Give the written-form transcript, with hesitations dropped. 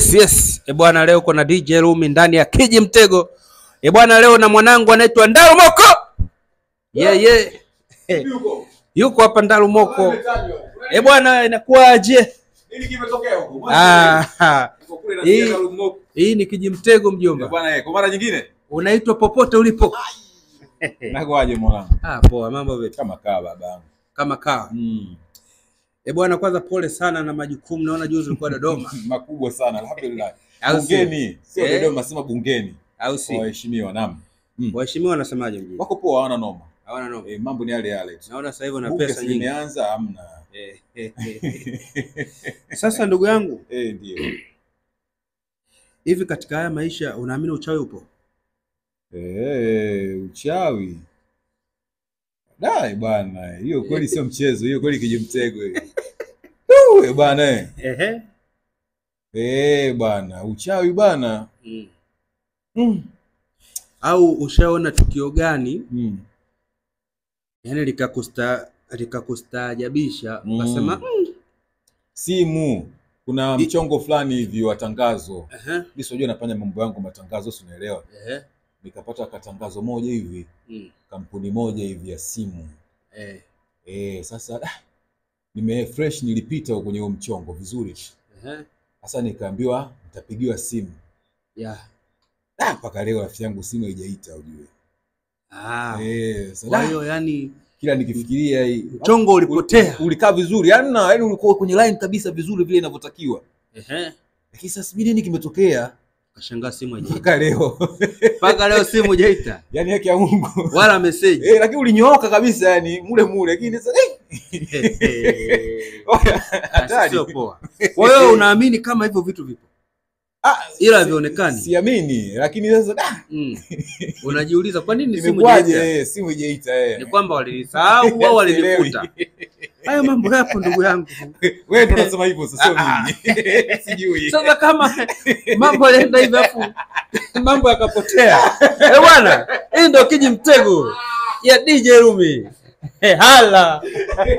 Yes. Bwana leo kuna DJ Rumi ndani ya Kiji Mtego. Bwana leo na mwanangu anaitwa Ndalu Moko. Yuko hapa Ndalu Moko. Bwana inakuaje? Nini kimetokea huko? Hii ni Kiji Mtego mjomba. Bwana kwa mara nyingine unaitwa popote ulipo. Nakuaje mwanangu? Poa, mambo vipi? Kama kaa babangu. Kama kaa. Bwana kwanza pole sana na majukumu, naona juzi ulikuwa Dodoma. Makubwa sana alhamdulillah. Bungeni, sio Dodoma, sema bungeni. Au si? Waheshimiwa naam. Waheshimiwa wanasemaje mjini? Wako poa, hawana noma. Hawana noma. Mambo ni yale yale. Naona sasa hivi una pesa nyingi. Imeanza hamna. Sasa ndugu yangu, ndio. Hivi katika haya maisha unaamini uchawi upo? Uchawi. Dai bwana, hiyo kweli sio mchezo, hiyo kweli Kiji Mtego hiyo. Bwana bwana, uchawi bwana. Au ushaona tukio gani? Yaani likakustaajabisha ukasema simu kuna mchongo fulani hivi wa tangazo. Mimi sijui nafanya mambo yangu matangazo, si unaelewa? Nikapata katangazo moja hivi. Kampuni moja hivi ya simu. Sasa fresh nilipita kwenye huo mchongo vizuri. Sasa nikaambiwa nitapigiwa simu. Mpaka leo rafiki yangu simu haijaita ujue. Kwa hiyo yani kila nikifikiria mchongo ulipotea. Ulikaa vizuri. Yaani ulikuwa kwenye line kabisa vizuri vile inavyotakiwa. Lakini sasa nini kimetokea? Kashangaa simu haijaita. Mpaka leo simu haijaita. Yaani haki ya Mungu. Wala message. Lakini ulinyooka kabisa yani mule lakini sasa sio poa. Kwa hiyo unaamini kama hivyo vitu vipo? Ila havionekani. Siamini, lakini sasa unajiuliza kwa nini simu haijaita? Simu haijaita. Ni kwamba walinisahau au walinifuta. Hayo mambo yapo ndugu yangu. Wewe ndo unasema hivyo sasa, sio mimi. Sijui. Sasa kama mambo yanaenda hivi afu mambo yakapotea. Bwana, hii ndio Kiji Mtego ya DJ Rumi. Hala.